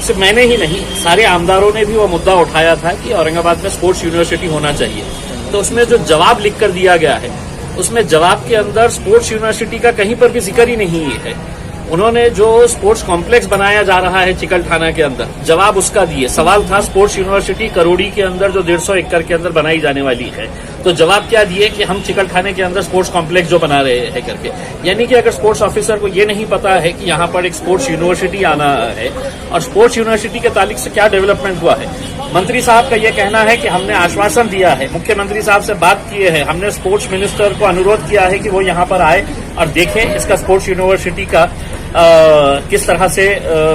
सिर्फ मैंने ही नहीं, सारे आमदारों ने भी वो मुद्दा उठाया था कि औरंगाबाद में स्पोर्ट्स यूनिवर्सिटी होना चाहिए। तो उसमें जो जवाब लिख कर दिया गया है, उसमें जवाब के अंदर स्पोर्ट्स यूनिवर्सिटी का कहीं पर भी जिक्र ही नहीं है। उन्होंने जो स्पोर्ट्स कॉम्प्लेक्स बनाया जा रहा है चिकलठाना के अंदर, जवाब उसका दिए। सवाल था स्पोर्ट्स यूनिवर्सिटी करोड़ी के अंदर जो 150 एकड़ के अंदर बनाई जाने वाली है, तो जवाब क्या दिए कि हम चिकलठाने के अंदर स्पोर्ट्स कॉम्प्लेक्स जो बना रहे हैं करके। यानी कि अगर स्पोर्ट्स ऑफिसर को ये नहीं पता है कि यहाँ पर एक स्पोर्ट्स यूनिवर्सिटी आना है और स्पोर्ट्स यूनिवर्सिटी के ताल्लुक से क्या डेवलपमेंट हुआ है। मंत्री साहब का ये कहना है कि हमने आश्वासन दिया है, मुख्यमंत्री साहब से बात किए हैं, हमने स्पोर्ट्स मिनिस्टर को अनुरोध किया है कि वो यहाँ पर आए और देखें इसका स्पोर्ट्स यूनिवर्सिटी का किस तरह से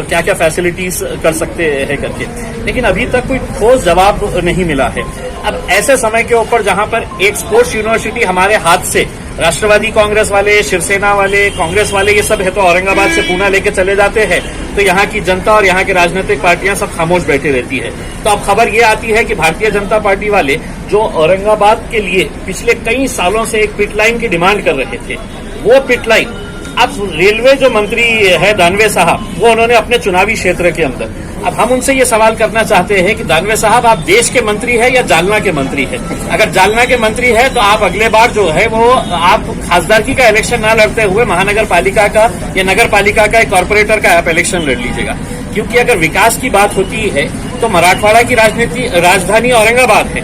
क्या क्या फैसिलिटीज कर सकते हैं करके, लेकिन अभी तक कोई ठोस जवाब नहीं मिला है। अब ऐसे समय के ऊपर जहां पर एक स्पोर्ट्स यूनिवर्सिटी हमारे हाथ से राष्ट्रवादी कांग्रेस वाले, शिवसेना वाले, कांग्रेस वाले ये सब है तो औरंगाबाद से पूना लेके चले जाते हैं, तो यहाँ की जनता और यहाँ की राजनीतिक पार्टियां सब खामोश बैठी रहती है। तो अब खबर ये आती है कि भारतीय जनता पार्टी वाले जो औरंगाबाद के लिए पिछले कई सालों से एक पिट लाइन की डिमांड कर रहे थे, वो पिट लाइन अब रेलवे जो मंत्री है दानवे साहब, वो उन्होंने अपने चुनावी क्षेत्र के अंदर, अब हम उनसे ये सवाल करना चाहते हैं कि दानवे साहब आप देश के मंत्री है या जालना के मंत्री है? अगर जालना के मंत्री है तो आप अगले बार जो है वो आप खासदारकी का इलेक्शन ना लड़ते हुए महानगर पालिका का या नगर पालिका का एक कॉर्पोरेटर का आप इलेक्शन लड़ लीजिएगा। क्योंकि अगर विकास की बात होती है तो मराठवाड़ा की राजधानी औरंगाबाद है,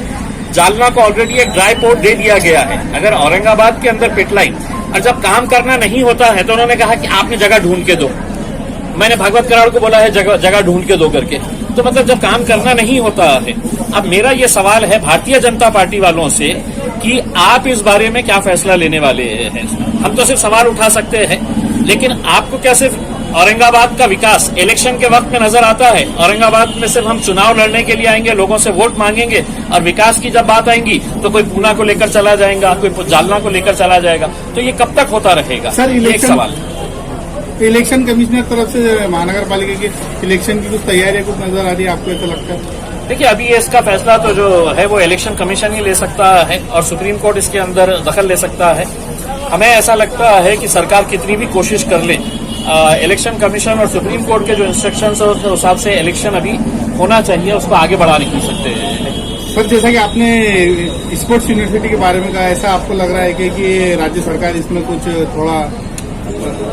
जालना को ऑलरेडी एक ड्राई पोर्ट दे दिया गया है। अगर औरंगाबाद के अंदर पिटलाइन, और जब काम करना नहीं होता है तो उन्होंने कहा कि आपने जगह ढूंढ के दो। मैंने भागवत कराड़ को बोला है जगह ढूंढ के दो करके, तो मतलब जब काम करना नहीं होता है। अब मेरा ये सवाल है भारतीय जनता पार्टी वालों से कि आप इस बारे में क्या फैसला लेने वाले हैं। हम तो सिर्फ सवाल उठा सकते हैं, लेकिन आपको क्या सिर्फ औरंगाबाद का विकास इलेक्शन के वक्त में नजर आता है? औरंगाबाद में सिर्फ हम चुनाव लड़ने के लिए आएंगे, लोगों से वोट मांगेंगे, और विकास की जब बात आएंगी तो कोई पूना को लेकर चला जाएगा, कोई जालना को लेकर चला जाएगा। तो ये कब तक होता रहेगा? सर, एक सवाल, इलेक्शन कमिश्नर तरफ से महानगर पालिका की इलेक्शन की कुछ तैयारियां कुछ नजर आ रही है, आपको ऐसा लगता है? देखिए, अभी इसका फैसला तो जो है वो इलेक्शन कमीशन ही ले सकता है और सुप्रीम कोर्ट इसके अंदर दखल ले सकता है। हमें ऐसा लगता है कि सरकार कितनी भी कोशिश कर ले, इलेक्शन कमीशन और सुप्रीम कोर्ट के जो इंस्ट्रक्शंस है उसके हिसाब से इलेक्शन अभी होना चाहिए, उसको आगे बढ़ा नहीं सकते। सर, जैसा कि आपने स्पोर्ट्स यूनिवर्सिटी के बारे में कहा, ऐसा आपको लग रहा है कि राज्य सरकार इसमें कुछ थोड़ा?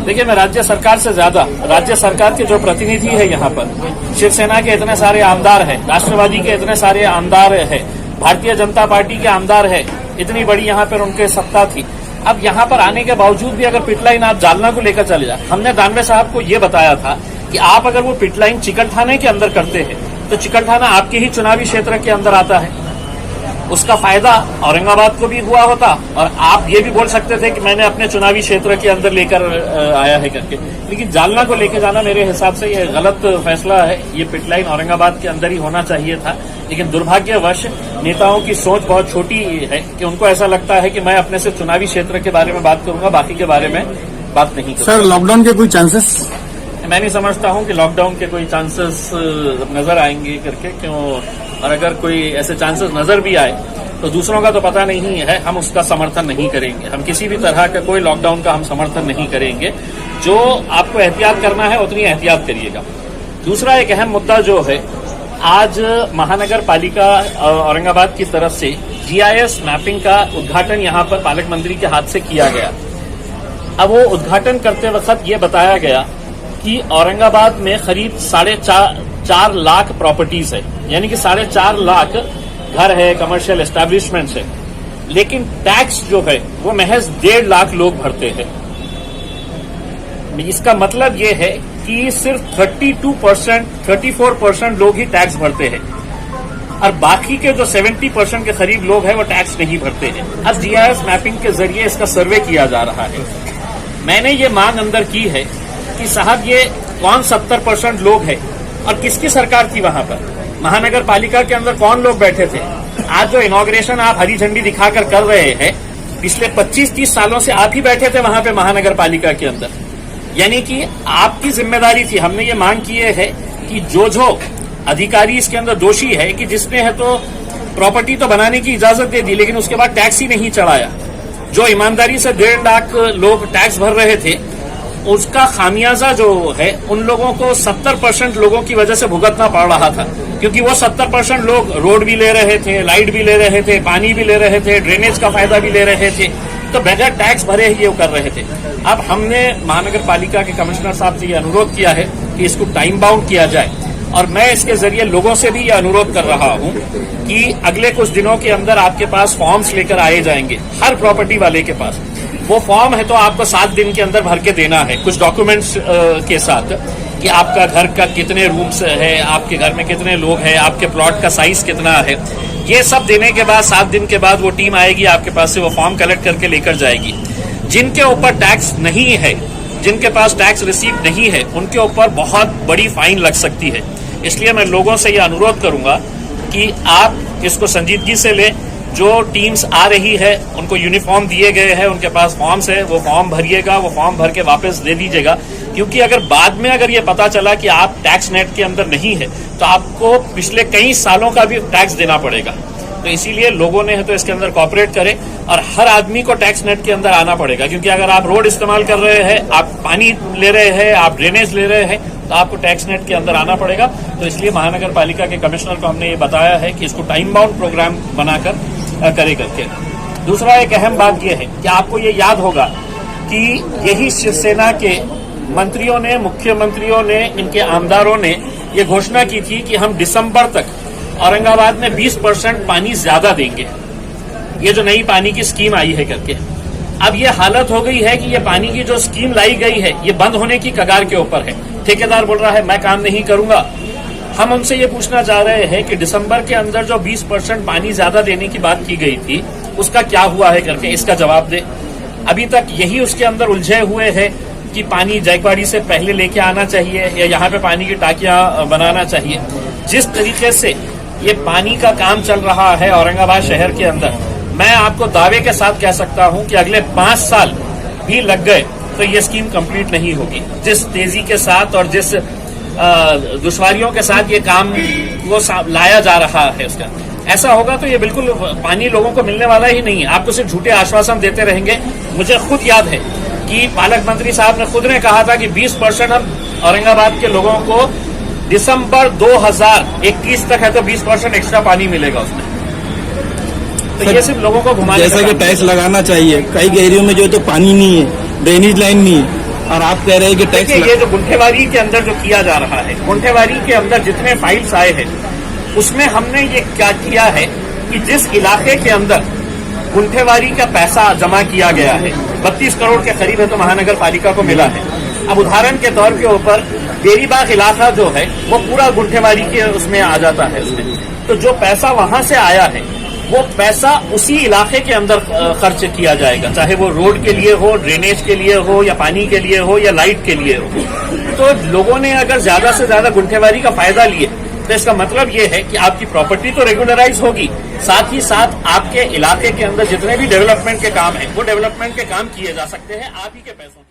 देखिए, मैं राज्य सरकार से ज्यादा राज्य सरकार के जो प्रतिनिधि है यहाँ पर, शिवसेना के इतने सारे आमदार हैं, राष्ट्रवादी के इतने सारे आमदार हैं, भारतीय जनता पार्टी के आमदार है, इतनी बड़ी यहाँ पर उनके सत्ता थी। अब यहाँ पर आने के बावजूद भी अगर पिटलाइन आप जालना को लेकर चले जाए, हमने दानवे साहब को ये बताया था कि आप अगर वो पिटलाइन चिकलठाने के अंदर करते हैं तो चिकलठाना आपके ही चुनावी क्षेत्र के अंदर आता है, उसका फायदा औरंगाबाद को भी हुआ होता, और आप ये भी बोल सकते थे कि मैंने अपने चुनावी क्षेत्र के अंदर लेकर आया है करके। लेकिन जालना को लेकर जाना मेरे हिसाब से ये गलत फैसला है। ये पिटलाइन औरंगाबाद के अंदर ही होना चाहिए था, लेकिन दुर्भाग्यवश नेताओं की सोच बहुत छोटी है कि उनको ऐसा लगता है कि मैं अपने सिर्फ चुनावी क्षेत्र के बारे में बात करूंगा, बाकी के बारे में बात नहीं करूंगा। सर, लॉकडाउन के कोई चांसेस? मैं नहीं समझता हूं कि लॉकडाउन के कोई चांसेस नजर आएंगे करके, क्यों, और अगर कोई ऐसे चांसेस नजर भी आए तो दूसरों का तो पता नहीं है, हम उसका समर्थन नहीं करेंगे। हम किसी भी तरह का कोई लॉकडाउन का हम समर्थन नहीं करेंगे। जो आपको एहतियात करना है उतनी एहतियात करिएगा। दूसरा एक अहम मुद्दा जो है, आज महानगर पालिका औरंगाबाद की तरफ से GIS मैपिंग का उद्घाटन यहाँ पर पालक मंत्री के हाथ से किया गया। अब वो उद्घाटन करते वक्त ये बताया गया कि औरंगाबाद में करीब 4.5 लाख प्रॉपर्टीज है, यानी कि 4.5 लाख घर है, कमर्शियल एस्टैब्लिशमेंट्स है, लेकिन टैक्स जो है वो महज 1.5 लाख लोग भरते हैं। इसका मतलब ये है कि सिर्फ 34% लोग ही टैक्स भरते हैं, और बाकी के जो 70% के करीब लोग हैं वो टैक्स नहीं भरते हैं। अब GIS मैपिंग के जरिए इसका सर्वे किया जा रहा है। मैंने ये मांग अंदर की है कि साहब ये कौन 70% लोग हैं और किसकी सरकार थी वहां पर? महानगर पालिका के अंदर कौन लोग बैठे थे? आज जो इनॉग्रेशन आप हरी झंडी दिखाकर कर रहे हैं, पिछले 25-30 सालों से आप ही बैठे थे वहां पे महानगर पालिका के अंदर, यानी कि आपकी जिम्मेदारी थी। हमने ये मांग की है कि जो अधिकारी इसके अंदर दोषी है कि जिसने है तो प्रॉपर्टी तो बनाने की इजाजत दे दी, लेकिन उसके बाद टैक्स ही नहीं चढ़ाया। जो ईमानदारी से 1.5 लाख लोग टैक्स भर रहे थे, उसका खामियाजा जो है उन लोगों को 70% लोगों की वजह से भुगतना पड़ रहा था, क्योंकि वो 70% लोग रोड भी ले रहे थे, लाइट भी ले रहे थे, पानी भी ले रहे थे, ड्रेनेज का फायदा भी ले रहे थे, तो बगैर टैक्स भरे ही ये कर रहे थे। अब हमने महानगर पालिका के कमिश्नर साहब से ये अनुरोध किया है कि इसको टाइम बाउंड किया जाए, और मैं इसके जरिए लोगों से भी ये अनुरोध कर रहा हूं कि अगले कुछ दिनों के अंदर आपके पास फॉर्म्स लेकर आए जाएंगे, हर प्रॉपर्टी वाले के पास। वो फॉर्म है तो आपको 7 दिन के अंदर भर के देना है, कुछ डॉक्यूमेंट्स के साथ, कि आपका घर का कितने रूम्स है, आपके घर में कितने लोग हैं, आपके प्लॉट का साइज कितना है। ये सब देने के बाद 7 दिन के बाद वो टीम आएगी आपके पास से, वो फॉर्म कलेक्ट करके लेकर जाएगी। जिनके ऊपर टैक्स नहीं है, जिनके पास टैक्स रिसीप्ट नहीं है, उनके ऊपर बहुत बड़ी फाइन लग सकती है। इसलिए मैं लोगों से ये अनुरोध करूंगा कि आप इसको संजीदगी से लें। जो टीम्स आ रही है उनको यूनिफॉर्म दिए गए हैं, उनके पास फॉर्म्स है, वो फॉर्म भरिएगा, वो फॉर्म भर के वापस दे दीजिएगा, क्योंकि अगर बाद में अगर ये पता चला कि आप टैक्स नेट के अंदर नहीं है तो आपको पिछले कई सालों का भी टैक्स देना पड़ेगा। तो इसीलिए लोगों ने है तो इसके अंदर कॉपरेट करें, और हर आदमी को टैक्स नेट के अंदर आना पड़ेगा, क्योंकि अगर आप रोड इस्तेमाल कर रहे हैं, आप पानी ले रहे हैं, आप ड्रेनेज ले रहे हैं, तो आपको टैक्स नेट के अंदर आना पड़ेगा। तो इसलिए महानगर पालिका के कमिश्नर को हमने ये बताया है कि इसको टाइम बाउंड प्रोग्राम बनाकर करे करके। दूसरा एक अहम बात यह है कि आपको ये याद होगा कि यही शिवसेना के मंत्रियों ने, मुख्यमंत्रियों ने, इनके आमदारों ने ये घोषणा की थी कि हम दिसंबर तक औरंगाबाद में 20% पानी ज्यादा देंगे, ये जो नई पानी की स्कीम आई है करके। अब ये हालत हो गई है कि ये पानी की जो स्कीम लाई गई है ये बंद होने की कगार के ऊपर है। ठेकेदार बोल रहा है मैं काम नहीं करूंगा। हम उनसे ये पूछना चाह रहे हैं कि दिसंबर के अंदर जो 20% पानी ज्यादा देने की बात की गई थी उसका क्या हुआ है करके इसका जवाब दे। अभी तक यही उसके अंदर उलझे हुए हैं कि पानी जायकवाड़ी से पहले लेके आना चाहिए या यहाँ पे पानी की टाकियां बनाना चाहिए। जिस तरीके से ये पानी का काम चल रहा है औरंगाबाद शहर के अंदर, मैं आपको दावे के साथ कह सकता हूं कि अगले 5 साल भी लग गए तो ये स्कीम कंप्लीट नहीं होगी। जिस तेजी के साथ और जिस दुश्वारियों के साथ ये काम वो लाया जा रहा है उसका, ऐसा होगा तो ये बिल्कुल पानी लोगों को मिलने वाला ही नहीं है। आपको सिर्फ झूठे आश्वासन देते रहेंगे। मुझे खुद याद है कि पालक मंत्री साहब ने खुद ने कहा था कि 20% हम औरंगाबाद के लोगों को दिसंबर 2021 तक है तो 20% एक्स्ट्रा पानी मिलेगा उसमें। तो ये सिर्फ लोगों को घुमाने जैसा कि टैक्स लगाना चाहिए, कई एरियो में जो तो पानी नहीं है, ड्रेनेज लाइन नहीं है, और आप कह रहे हैं कि टैक्स ये जो गुंठेवारी के अंदर जो किया जा रहा है, गुंठेवारी के अंदर जितने फाइल्स आए हैं उसमें हमने ये क्या किया है कि जिस इलाके के अंदर गुंठेवारी का पैसा जमा किया गया है 32 करोड़ के करीब है तो महानगर पालिका को मिला है। अब उदाहरण के तौर के ऊपर बेरीबाग इलाका जो है वो पूरा गुंठेवारी के उसमें आ जाता है उसमें। तो जो पैसा वहां से आया है वो पैसा उसी इलाके के अंदर खर्च किया जाएगा, चाहे वो रोड के लिए हो, ड्रेनेज के लिए हो, या पानी के लिए हो, या लाइट के लिए हो। तो लोगों ने अगर ज्यादा से ज्यादा गुंठेवारी का फायदा लिए तो इसका मतलब ये है कि आपकी प्रॉपर्टी तो रेगुलराइज होगी, साथ ही साथ आपके इलाके के अंदर जितने भी डेवलपमेंट के काम है वो डेवलपमेंट के काम किए जा सकते हैं आप ही के पैसों